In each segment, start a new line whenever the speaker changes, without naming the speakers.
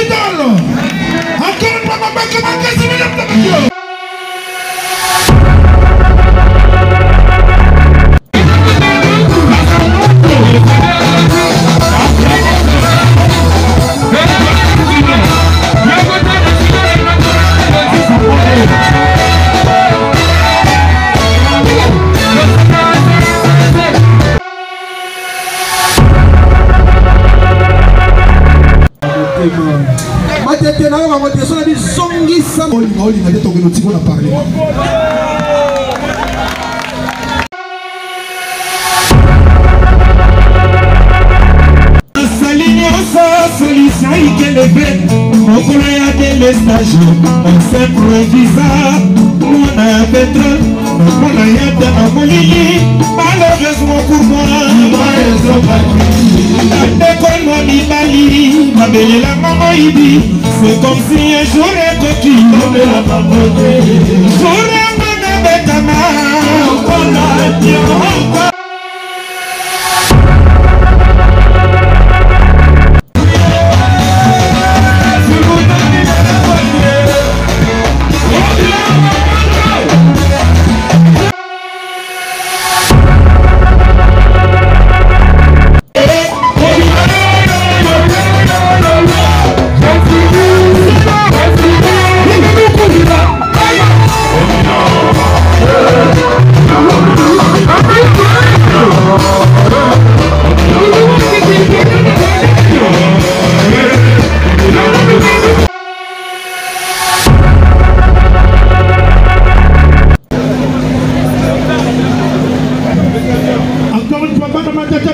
Zidane. Encore une fois, ma solution il est bête, on connaît des stages, on s'improvisa, on a un pétrole, on a un pétrole, malheureusement pour moi, c'est comme si un jour est coquille,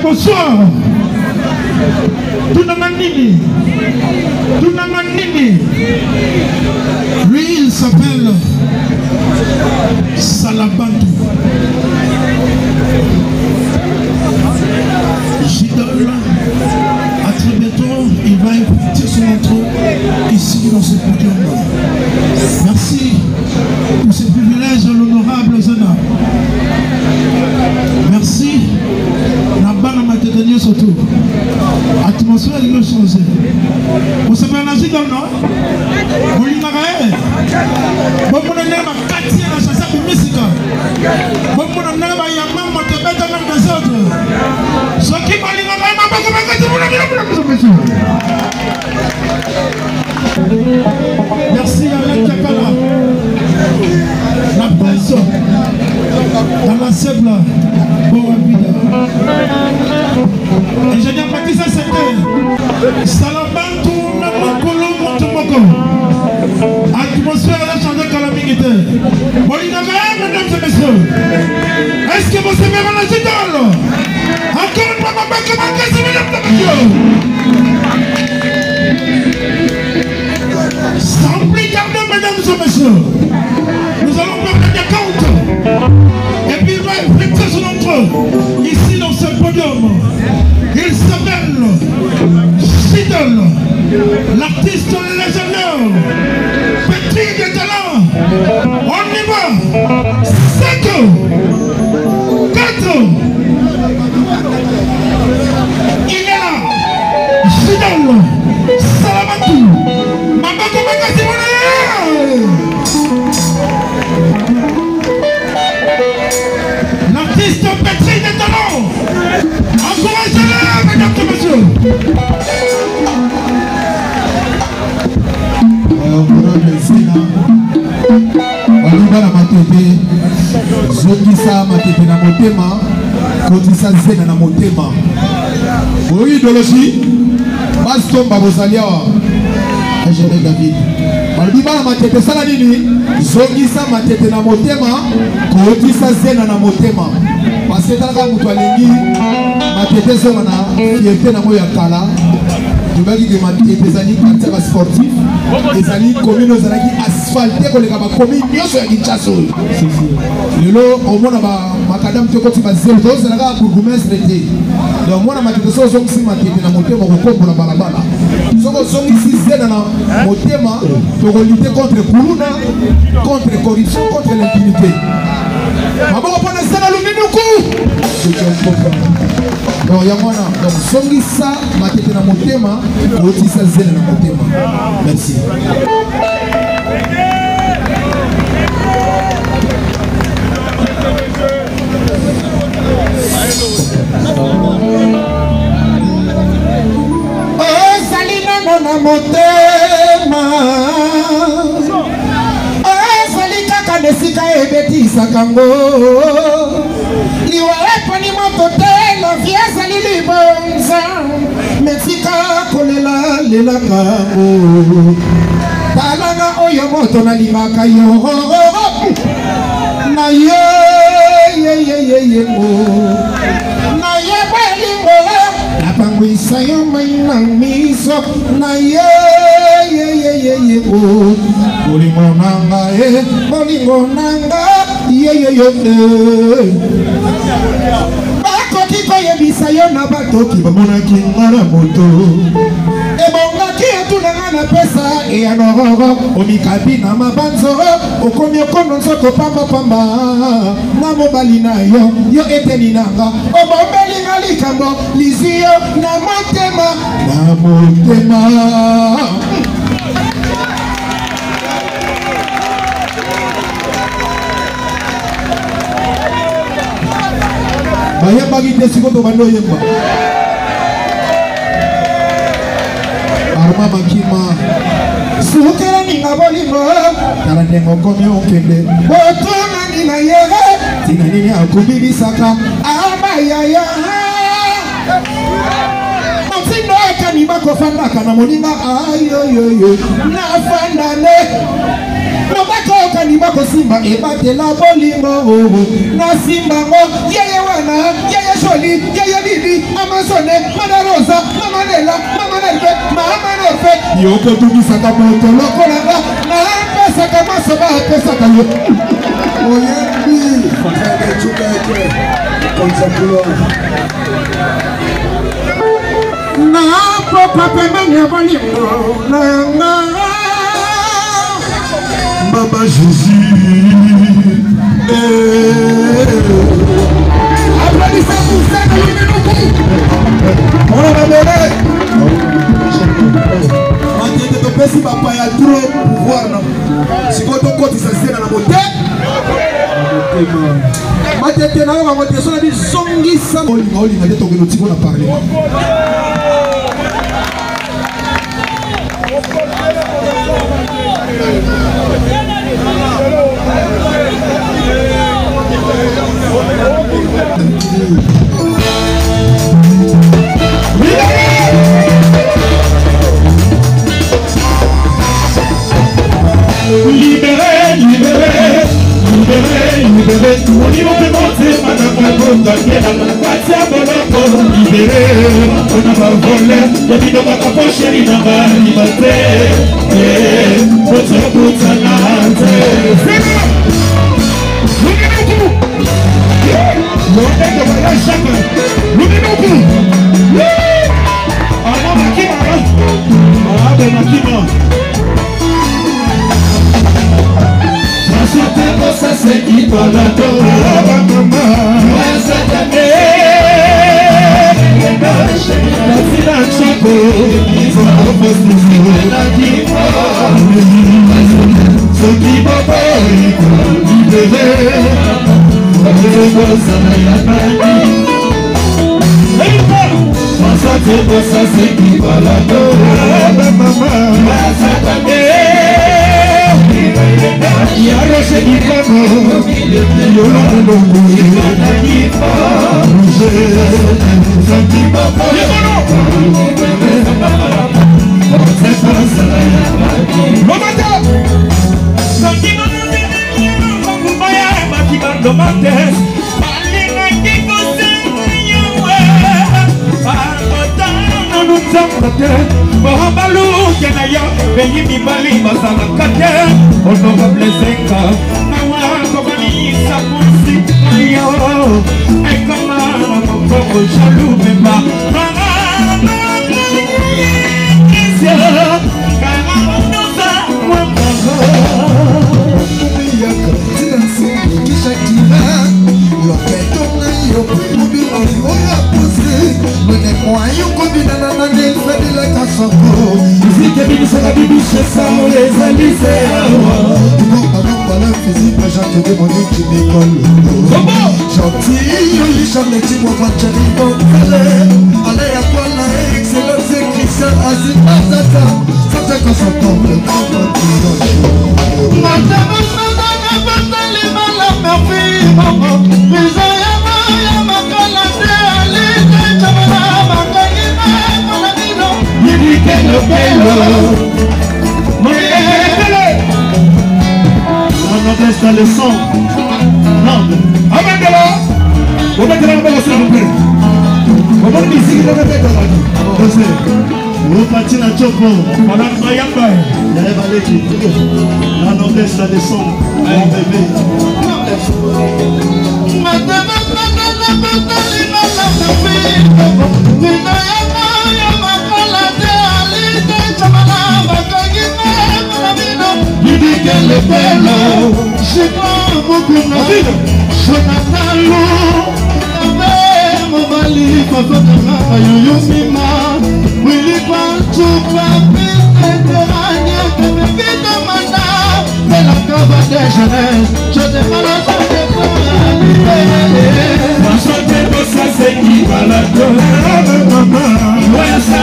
bonsoir. Tunamanini. Lui, il s'appelle Salabantou. J'idole. À très bientôt, il va écouter son entrée ici dans ce podium. Merci pour ce privilège, l'honorable Zana. Merci. Surtout, atmosphère il a changé. Vous savez la musique non? Vous l'avez vous avez ma quartier la chanson de musique. Vous avez ma yamam de bête même des autres. Ce qui m'a dit merci à la Kakala. La presse dans la sève là. Ingénieur Matissa c'était Salabantou Namokolo Motomoko. Atmosphère a changé calamité. Mesdames et messieurs, est-ce que vous savez la Zidane? Encore une fois, sans plus tarder, mesdames et messieurs, nous allons prendre des comptes. Et puis il va effectuer son entrée ici dans ce podium. Il s'appelle Zidane, l'artiste légendaire, petit de talent. On y va. 5, 4. Il est là. Zidane, Salabantou. L'artiste pétri de talent. Encouragez-le, mesdames et messieurs.
Balibana matete, zokisa matete na motema, kotisa zena na motema. Boyi idéologie, bastomba bozaliawa. Agene David. Balibana matete sala nini, zokisa matete na motema, kotisa zena na motema. Parce que talaka mutu alengi matete zonga na fierté na moyo ya kala. Tubaki que matete zali quartier sportif, ezali commune ozalaki asphalté koleka ba commune nyonso ya Kinshasa. Lelo omona ba makadam te koti ba zelo to zalaka bourgmestre te. Donc mona matete so zongisi matete na motema ko na balabala. Soko zongisi zena na motema to lutter contre kuluna, contre corruption, contre l'impunité. Maboko pona sana luminuku. donc yango wana donc songisa matete na motema otisa zele na motema. Merci.
ozali nano na motema ozali kaka na esika ebetisaka ngo liwa eponi moto te lavi ezali libonza mesika kolela lelaka ngo talanga oyo moto nalingaka yo na ye na ye belingo napangwisa yo mai na miso na ye bolingo nanga bolingo nanga bakoki koyebisa yo na batoki bamonaki nga na moto ebongaki etunanga na pesa eyanororo omikabi na mabanzoro okomi okono nzoko pambapamba na mobali na yo yo eteni nanga obombelinga likambo lizi yo na motema
bayembaki te sikoyo bando yemba arma makima
sukela ninga bolingo
tala ndenge okomi okende
botonani na yere
tina nini akobibisaka
abayaya motindo ekani bakofandaka na moninga ayoyoyo nafandane mobako okani bakosimba ebatela bolingo na simbango yeye wana yeye joli yeye bibi amazone mana rosa mama nela mama nelbe mama nofe
yokotumisaka moto
lokolanga na pesaka masoba pesaka yo
oyembi
na popa pembeni ya bolingo nanga
Baba Jésus.
Applaudissez pour ça, on va donner.
Matete to pesi papa ya trop pouvoir na. Sikoto koti sa sena na bote. Matete na wa mote so na bi zongisa. Oli na to keno tiko na parlement.
Libéré, mon niveau peut monter, madame la bonne, qui est dans la quartier, libéré, on n'a pas volé, y'a dit dans ma capoche, chérie, dans ma liberté, votre bout à l'âge. Ça c'est qui par la Yaroshe Gipano, Yolando honorable Zenga, Nawako Vanessa Pussy, Ayo, Ekamana, Moko, Jaloux, Bemba,
Loketo na yo, mubi oli oya pussy. Obéissez la Bible, c'est ça, on les a lisés. Voilà, physique, mais j'ai trouvé mon nez qui m'école. Gentil, j'en ai dit, moi, allez à toi, la excellence, Christian, Azim, Azata. Ça fait qu'on s'entend, le temps,
la leçon. Non. Amène-la. On met de la main s'il vous plaît. On va ici, il va mettre de la main. Vous partez la choco. Madame Mayamba. Il y a un balai qui la noblesse, la leçon. Mon bébé.
Le bello, je crois beaucoup na vie. Jonathan Lo, avec mon mali, papa kama yoyo mima. Willy Pancho, papi, terania, me vita manda. De la cava de jeunesse, je te balance de toi.
Chanter pour ça, c'est qui va la colère, maman. Ouais, ça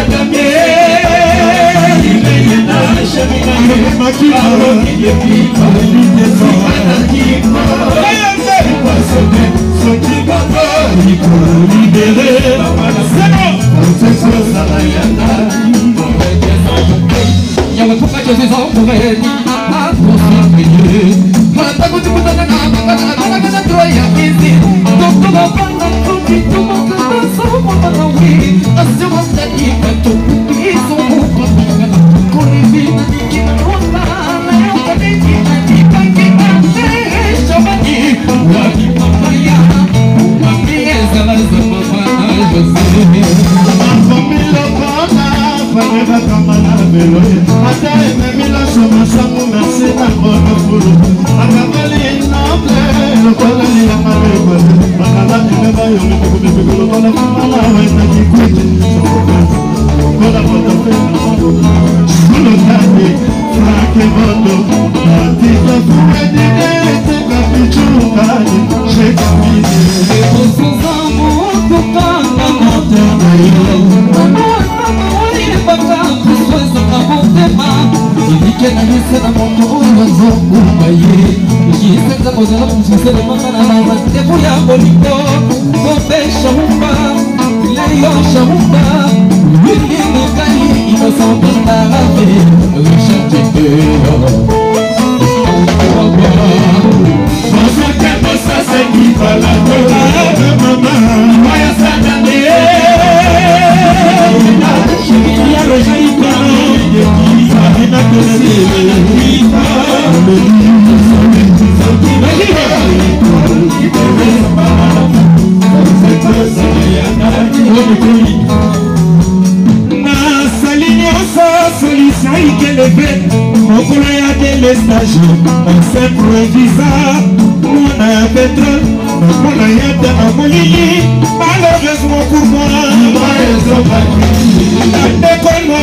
il est malheureusement pour moi,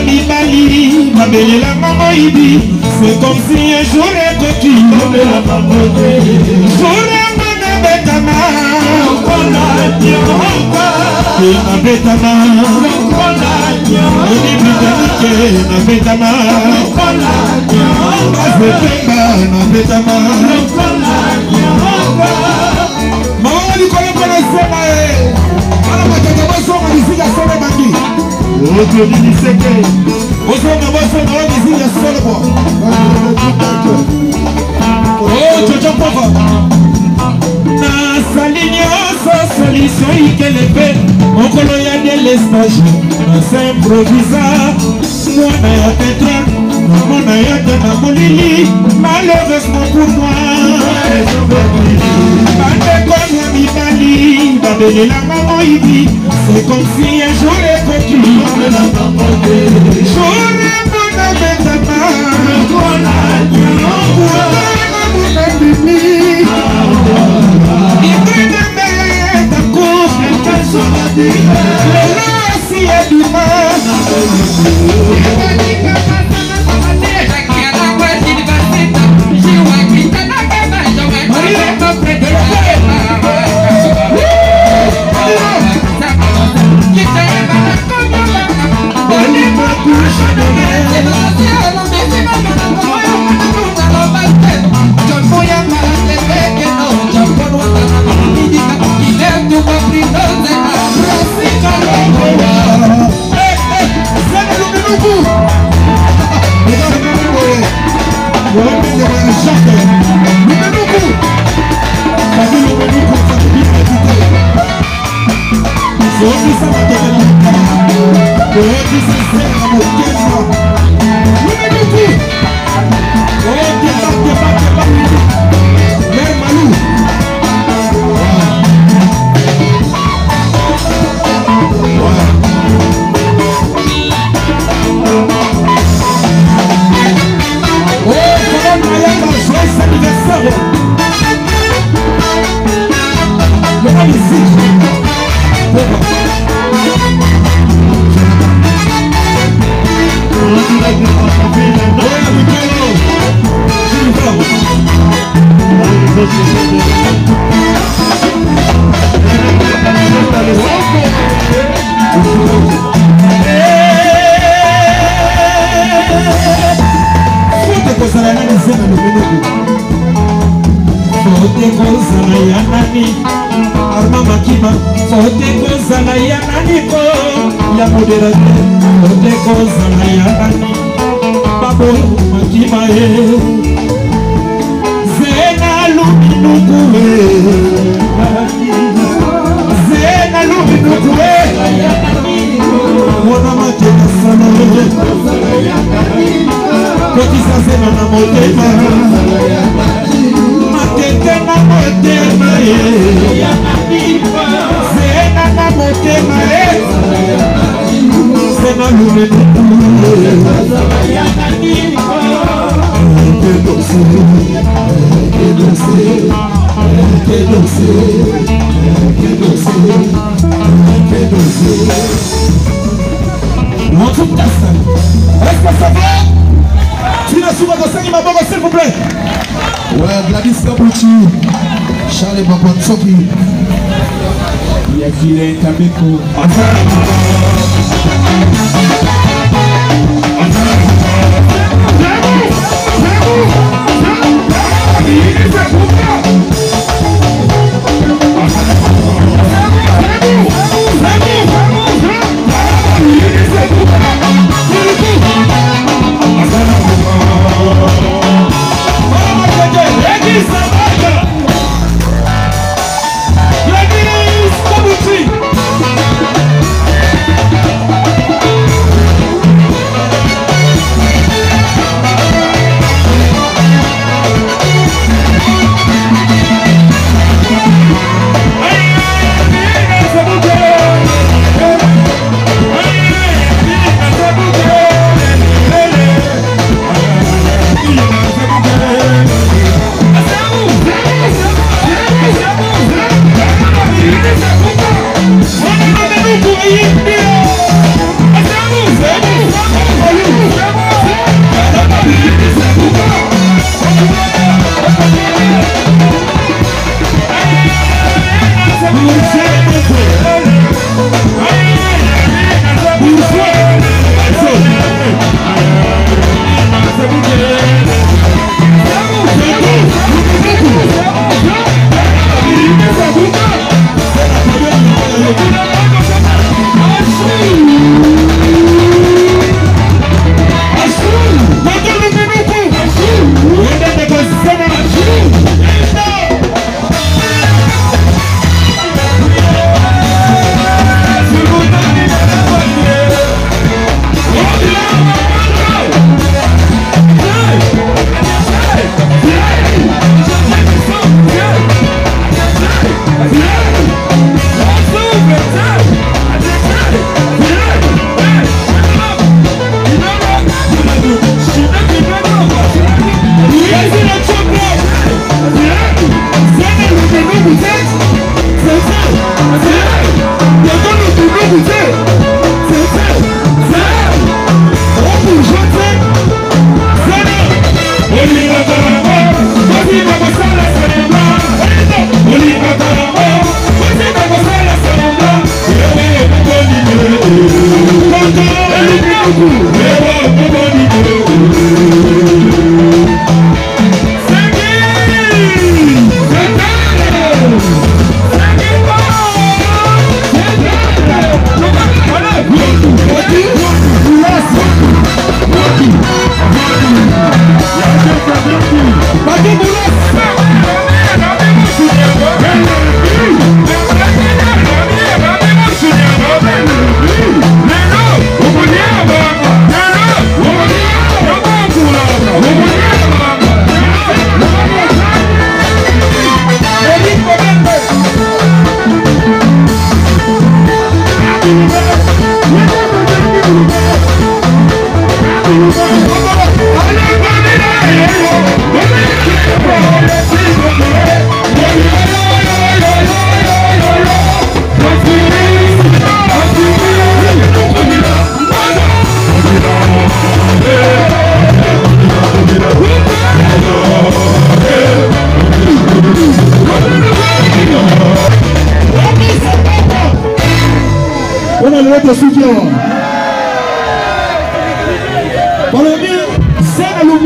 c'est comme si un jour est cocu. Malheureusement pour moi, c'est comme si un jour est cocu.
zena lumenuku fote kozala ya nani Arma Makima fote kozala ya nani ko ya moderateur fote kozala ya nani Babo Makima zena lumenuku zena lumenuku Mwana matena sana Kotisa zena na motema Matete na motema Zena na motema Zena lume Est-ce que ça va? Tu n'as souvent de 5 maboko s'il vous plaît.
Ouais, Gladys Kabuchi, Charles Babansoki,
Yakile Kabeko.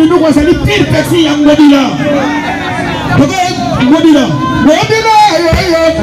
Lumino was a little taxi and Godilla. Okay, Godilla. Godilla,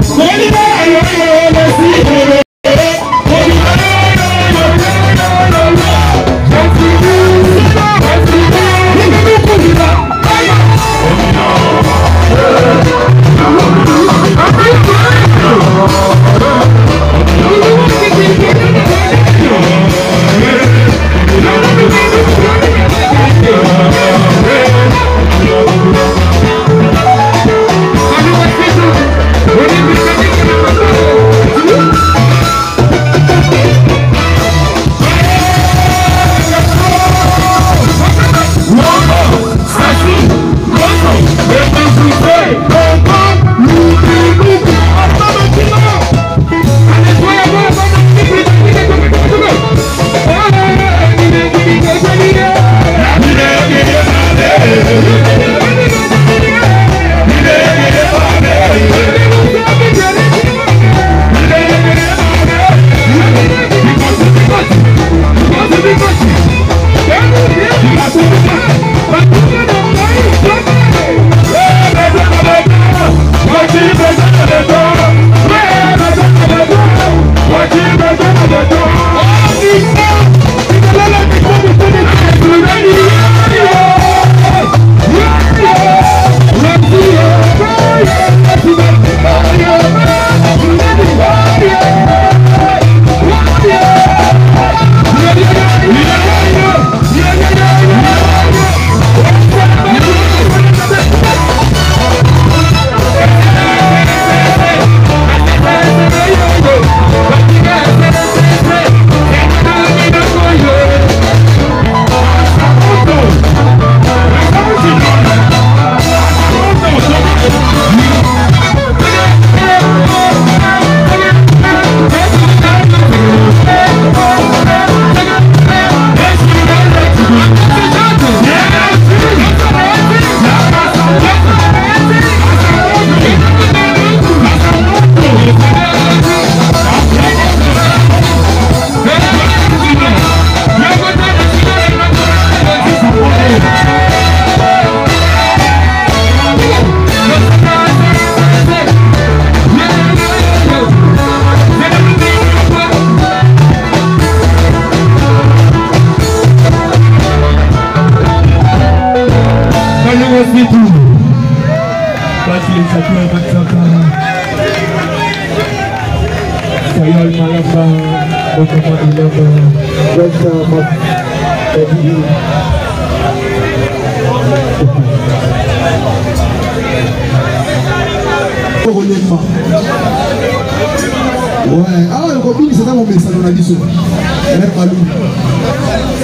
Ouais, ah le copine c'est ça mon message on a dit ça.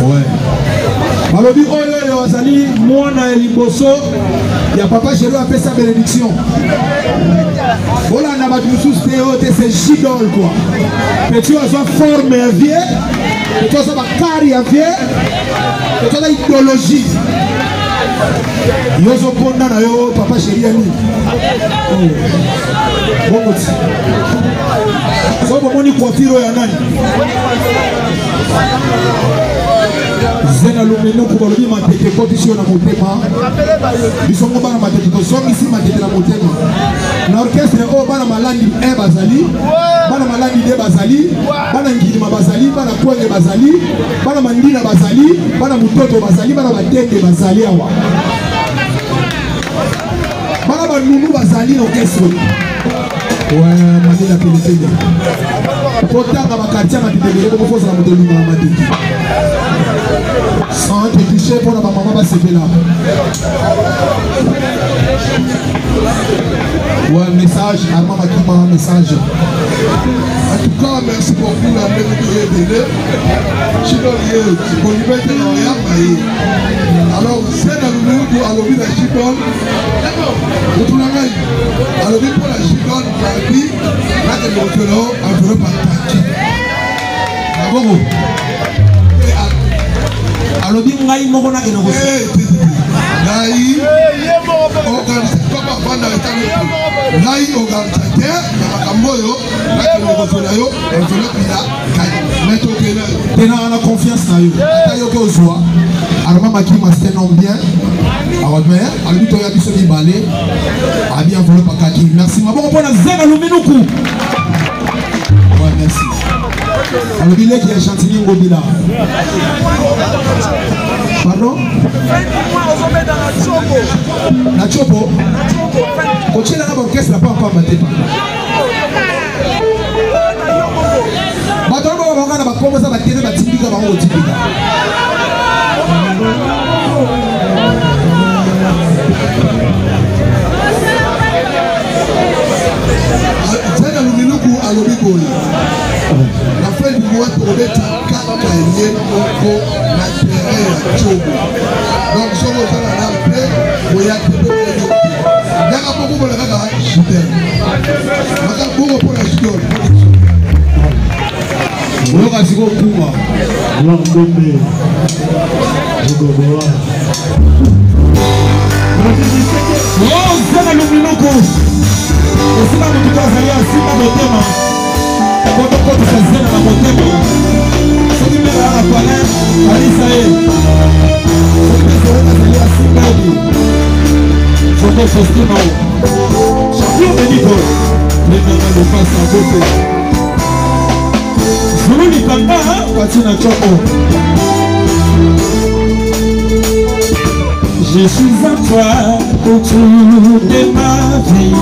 Ouais. Malobi oyo azali mwana liboso ya papa Chéro a fait sa bénédiction. Voilà na ba mususu te c'est gidol quoi. Petit ozo forme ya vie, petit ozo ba cari ya vie, petit ozo idéologie. Yozo ponda na yo papa Chéri ani. Bongo ti. So bomoni coiffure ya nani? Zena lumeno kubalobi matete position na motema. Bisongo bana matete to songi si matete na motema. Na orchestre o bana malandi e bazali, bana malandi de bazali, bana ngilima bazali, bana kwenge bazali, bana mandina bazali, bana mutoto bazali, bana batende bazali awa. Bana banunu bazali na orchestre. Ouais, manila pelefele. Potanga bakatia matete ko fosa na moteli na matete. Sans te toucher pour la maman va se faire là. Ouais, message à maman qui m'a un message.
En tout cas, merci beaucoup la même que j'ai donné. Je suis dans alors, c'est dans le monde à l'objet de la Chibon. Pour la main, à l'objet pour la Chibon, la vie, là, de l'autre, à l'autre partage. Bravo.
Alors bien ngai moko na keno kosi
ngai organise papa banda etali ngai organise mais Makamboyo, là que nous revenons,
on a confiance dans eux. Alors, maman qui m'a fait non bien. Alors, mais, à lui, tu as dit ce qui balait. A bien volé par Kaki. Merci, maman. On prend la zèle à l'Ominuku. Ouais, merci. Alors, il est qui est Chantilly Ngobila. Pardon? La Chopo. Quand tu es là, l'orchestre n'a pas encore battu. Bato ba banga na bakombo za batene batindika bango otindika.
Zana luminuku alobi boye. La fin du mois pour mettre 4 cahiers moko na terrain ya Chobo. Donc soko za na pe boya tebe boya. Yaka poko bola kaka super. Maka poko pour la super.
Oyo kasi ko kuma.
Ngombe. Ngoboa.
Oh, zana luminuku. Osika mutuka zali asima motema. Koto koto sa zena na motema. Soki mbela na pale, alisa ye. Soki mbela zali asima obi. Soki festino. Champion de Nico. Le nana le passe à côté. Zulu ni kanga, Patina Chopo. Je suis à toi autour de ma vie.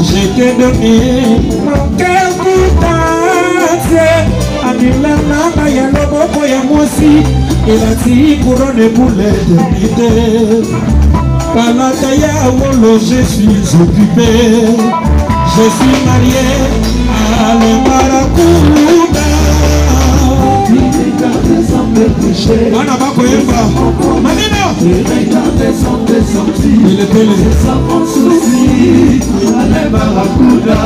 Je t'ai donné mon cœur pour danser. Amila nana ya loboko ya mosi. Il a dit couronne pour l'éternité. Palata ya wolo, je suis occupé. Je suis marié à le Maracuda. Mana bako yemba Manina il est télé sans mon souci allez Maracuda.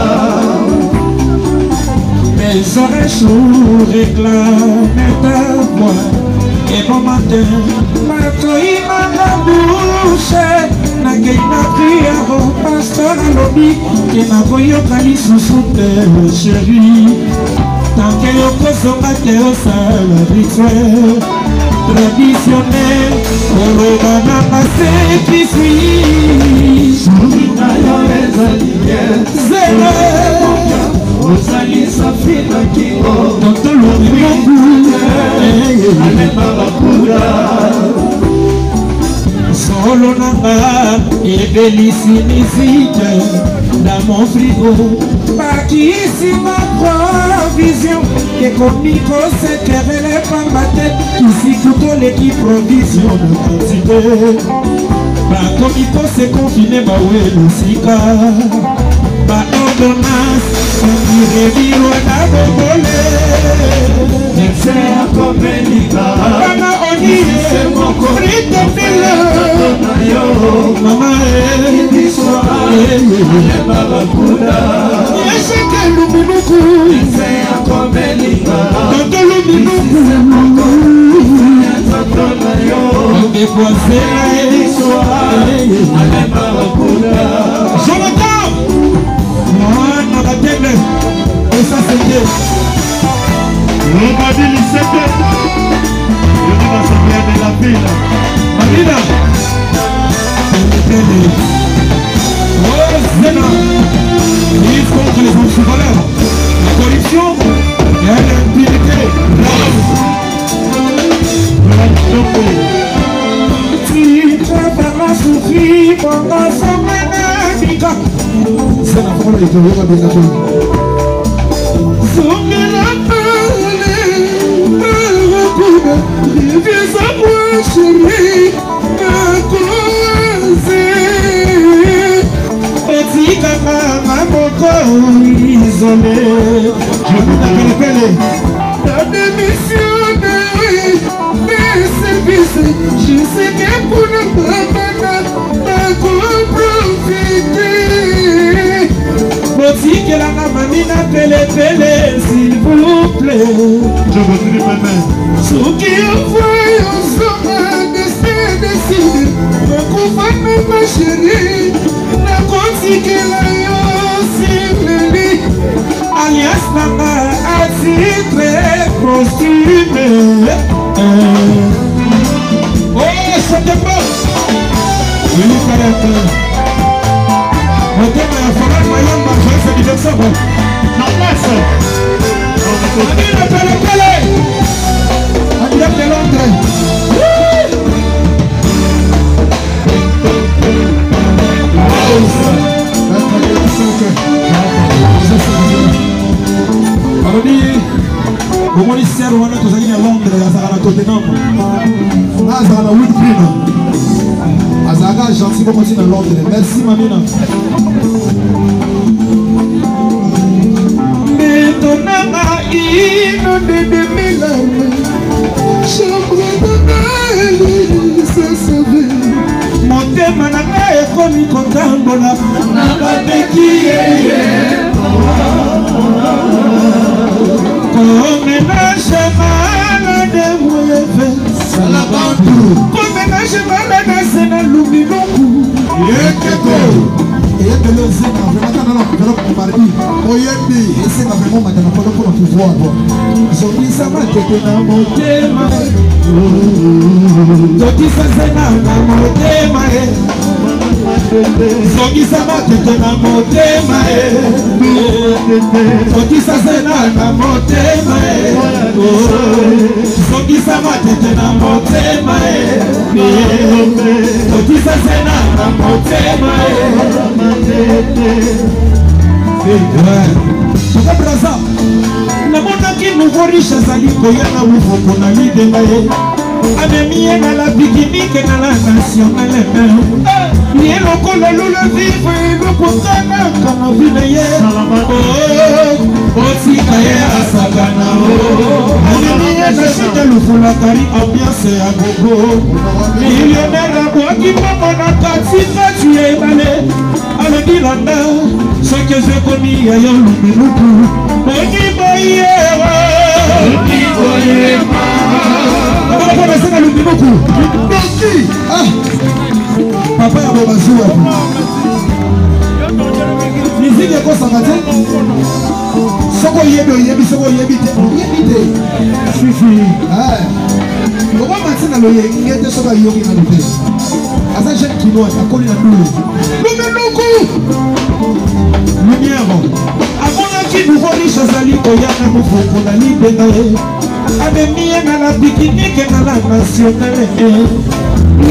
Mes oreilles chaudes réclament ta voix. Et bon matin Marcoï m'a la bouche. Na gay na prière au pasteur à l'obi. Qui n'a voyé qu'ali sous terre chérie. Tant que yo kosonga te osala rituel traditionnel orobana masekisi sominga yo ezali zela ozali safina kingo totolomiloku alema bakura solo nanga ebelisi misike dans mon frigo bakisi ma provision que comico se querele pambate ici couteau l'équipe provision de quantité bakomiko se confine bawe lusika ba ordonnance ireviro na bobole nese akomelika bana oniye ritopila mama yesheke luminuku toto luminuku Jonathan mwana batende esa sende
Robadi Lisette. Je dis la seigneur de la ville.
Marina oh Zena lutte contre les antivaleurs, la corruption et l'impunité. Tu prépares souffrir pour ta semaine. C'est la parole de Dieu.
Reviens à moi chérie, ma croisée.
Petit kaka moko isolé. Je vous appelle
Ta démission mes services. Je sais que pour ne pas profiter.
Petit que la mamina pele s'il vous plaît.
Je vous dis même.
Ce qui envoie ensemble de se décider. Ma chérie, la continue que la yo, c'est le alias nanga atitre costume. Oh, c'était bon. Oui, caractère. Mon thème est à faire Mayam, ma joie, c'est du décembre. En place. Allez, le pélé. Allez, de Londres. Comment les serres on a tous à Londres, à Tottenham, à Woodgreen, à Zaga, gentil pour continuer à Londres. Merci Mamina. Mais ton âme une de 2000 ans, chambre de se sauver. Mon thème n'a pas école content de la comme ménage mal de mouillé comme ménage mal de sena lumiloku yekeko et le sena vraiment dans le mardi oyembi et c'est vraiment maintenant pour pouvoir zombie ça m'a été dans mon thème zombie ça c'est dans mon thème zombie ça m'a été dans mon thème zombie ça c'est dans mon thème zombie ça m'a été dans mon thème zombie ça c'est dans mon thème namonaki nouveau riche azali koyana mofoko na lidema ye amemi ye na la pikinike na la nationale ye lokola lula vivre lokokanaka na vile ye otika ye asakana amemi ye na site lufulakari ambiance ya gogo millionnaire abwaki mbongo na katikati ya ebale alobi landa soki ezokomi ya yo lumiluku oniboyewa abalaponasena lumiluku papa ya bobazuwa miziki ekosanga te soko oyebi oyebi soko oyebi te oyebi te fifi okomantina loyenge te soko ayoki na lote aza jeune kinois akoli na dulu lumiluku lumière amonaki nouveau riche azali koyana mofoko na libenga ye amemi ye na la pikinike na la nationale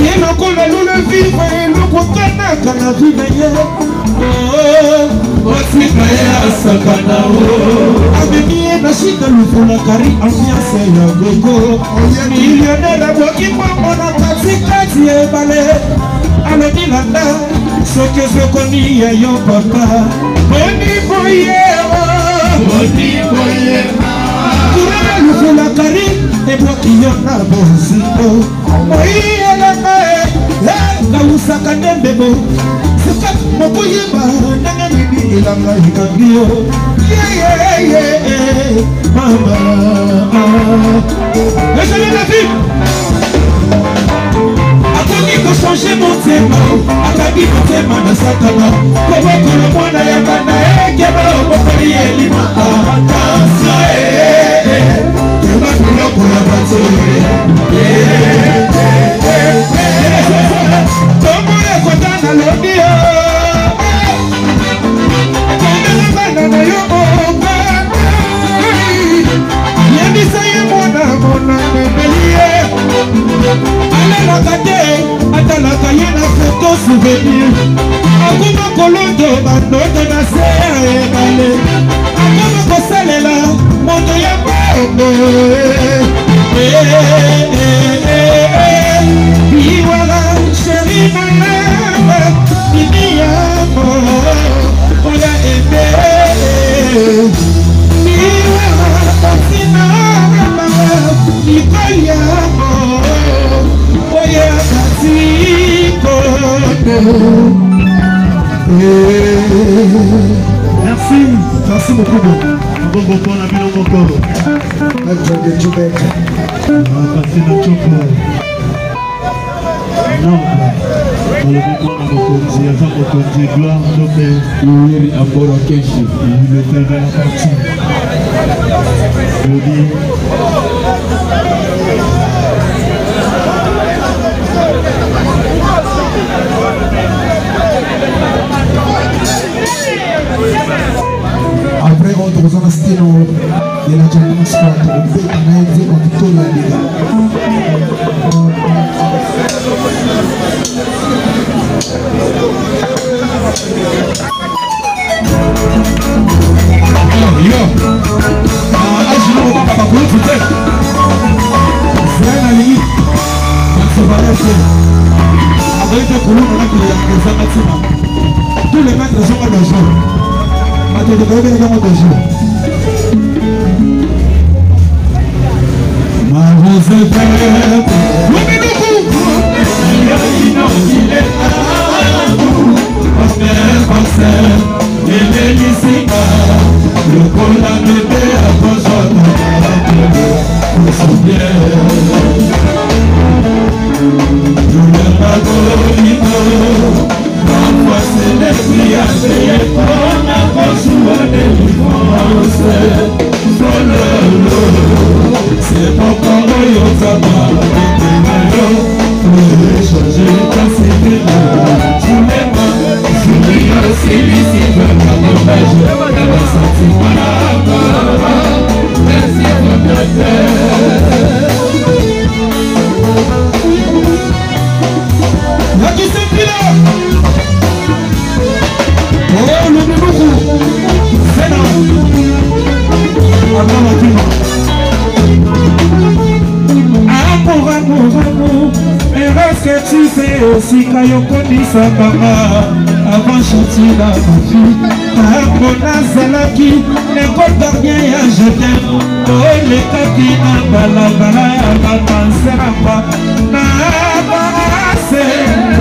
ye lokola lule vivre elokotanaka na vi na ye otika ye asakana amemi ye na shita lufolakari ambiance ya gogo millionnaire abwaki mbongo na katikati ya ebale alobi landa soki ezokomi ya yo papa oniboyewa kurana lufolakari ebwaki yo na bozindo moiyelanga kausaka ndembebo sika mokoyeba ndenge nini elanga ekangi yo yeyeye mama ezali na vie akoki kochange motema akangi motema na satana kobokolo mwana ya bana ekeba obokoli elima atansa keba biloko ya bato tombo ekotana lobi yo kondela bana na yo oba yebisa ye mwana mona memeli ye alelaka te atalaka ye na foto souvenir akoma kolondo bandoto na se ya ebale akoma kosalela moto ya bongo biwala sheri nanga bibiyamo oya ebe biwala kasinanga likoliamo oya katikono. Merci beaucoup.
Bon bon la vie encore. Non. gloire, le père est parti.
Après, on trouve un style de la Japan Squad, on peut analyser quand tout le tous les maîtres sont à leur jour. Ma rose est verte.
C'est pourquoi
tu sais aussi Kayoko Baba avant chantier la vie Akona Zalaki l'école gardien ya jeté oh les kaki na balabala ya batanseramba na barase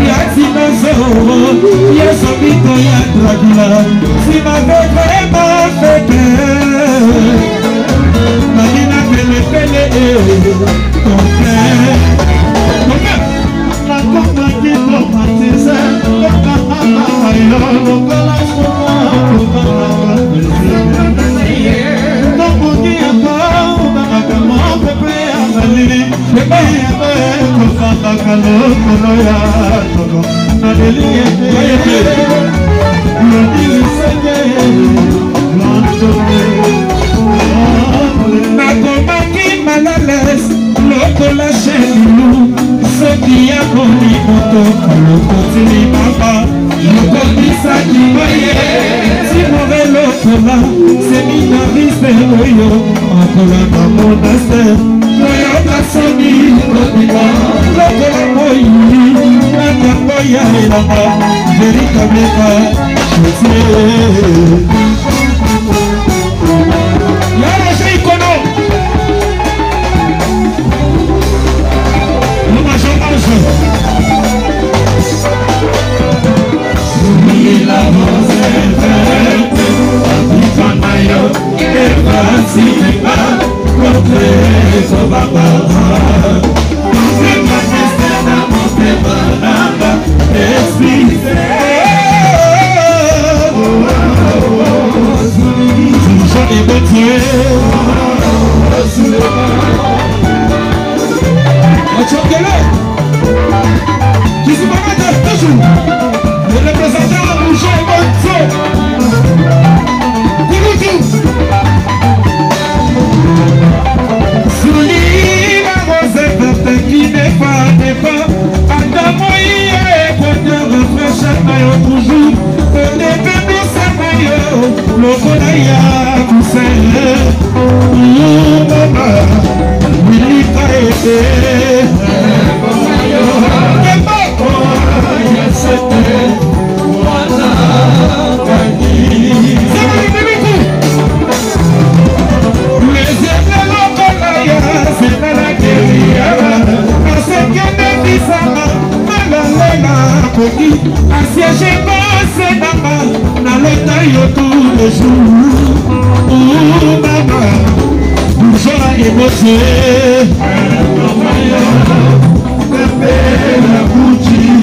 ya dinosaure ya sobito ya Dracula si m'avait vraiment fait peur Mamina pele pele ton frère nakomaki malalaise lokola chelilou soki ya kolimoto lokotili mama lokobisaki boye timore lokola seminariste oyo akolanda monaster koyoka soni kobima lokola moyini natango ya elanga verikameka chotie Yaraje ikono la rose verte, Abifanayo, Evasineba, Contre Baba, le représentant de Boucher Souli la rose verte qui n'est pas Adamoïe équateur fraîche maillot toujours Début sa maillot Lokolaya Kousser Mama Willy Kaete assiégé bosse mama na leta yo tous les jours mama bourgeois émotié mama yo pepe la bougie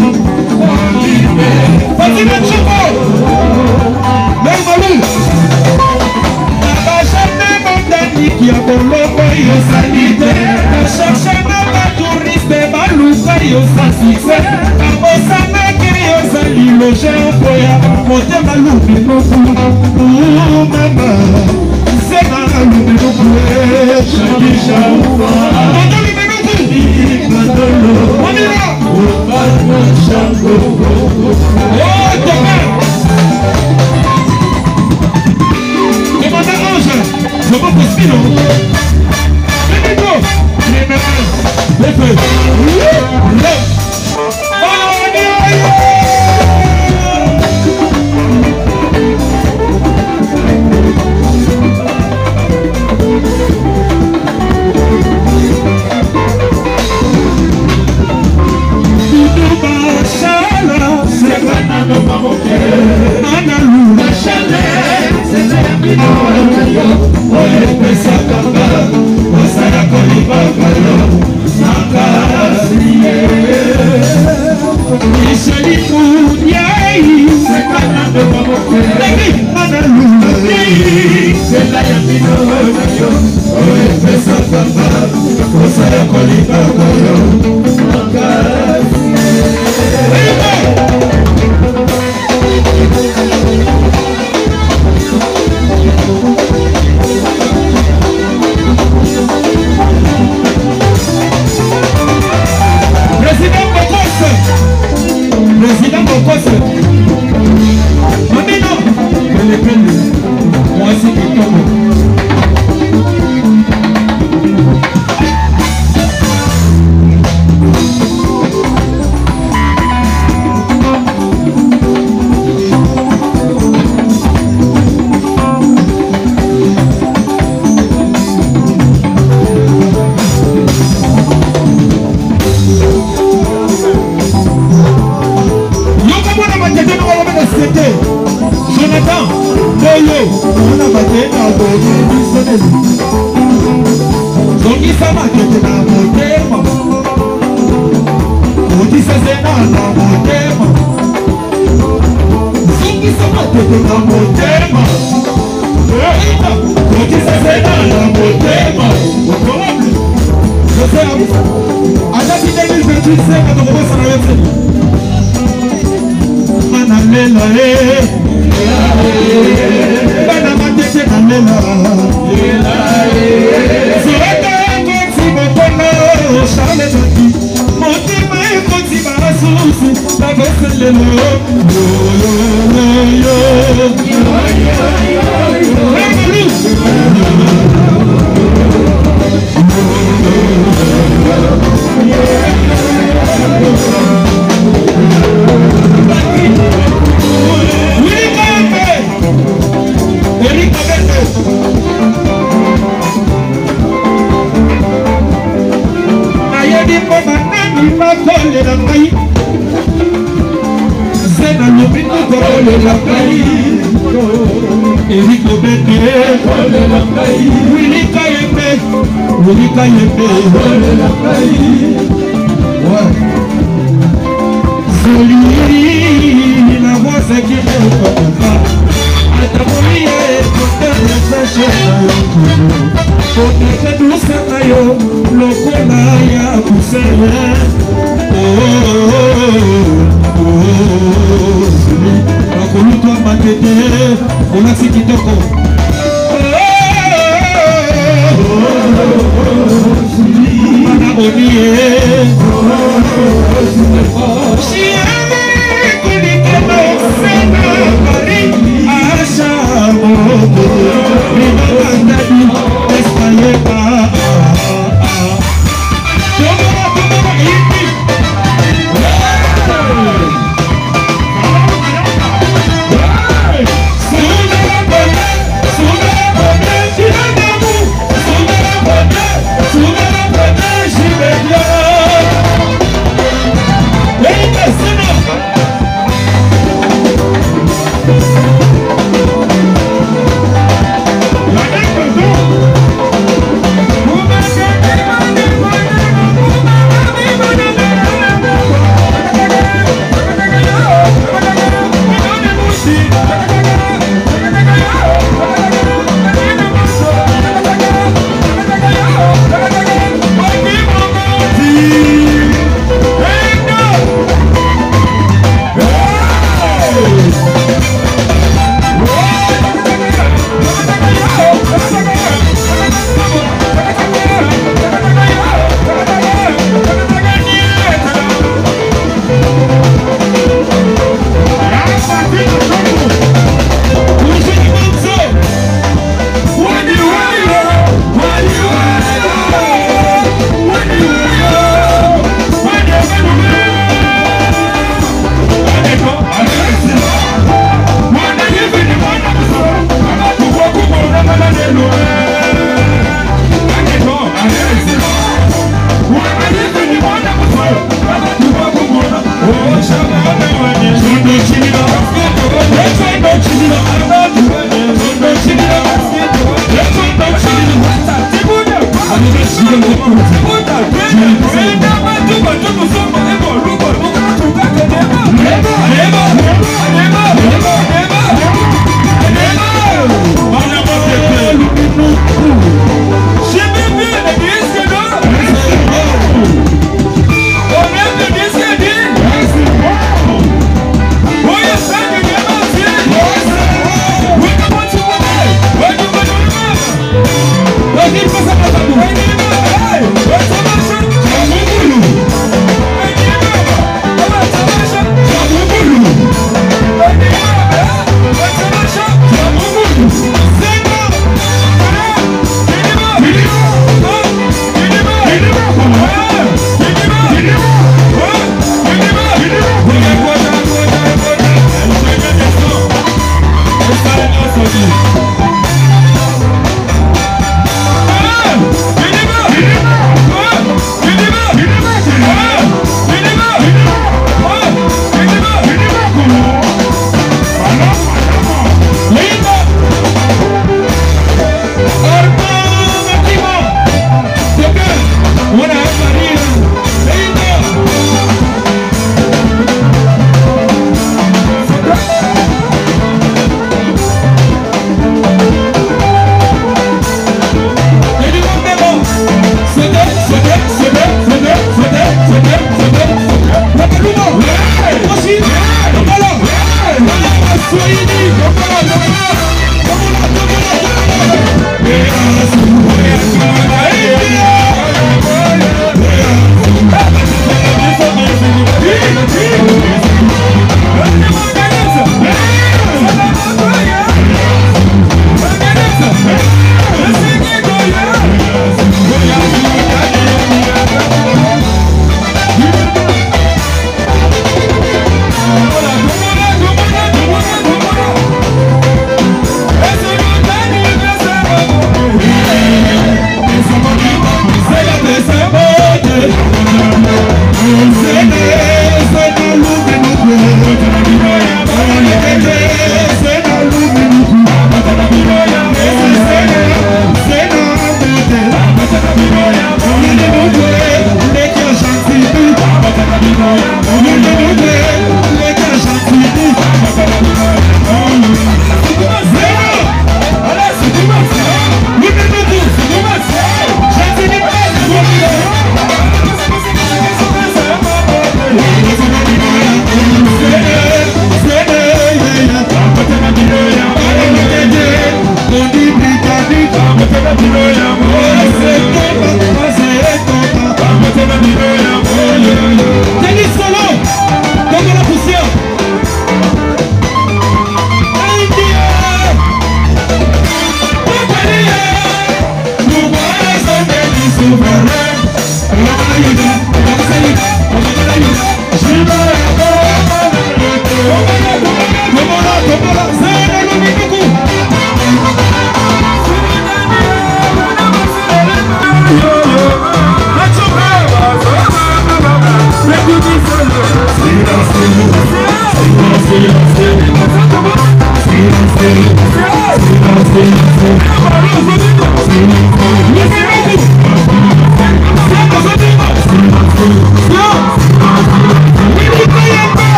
loge okoya motema lubi noku mama sena lubi noku shakisha motoli menuku ikandolo mamira obana shango oh toka demanda ange je m'en postino Benito les feux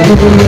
Hallelujah.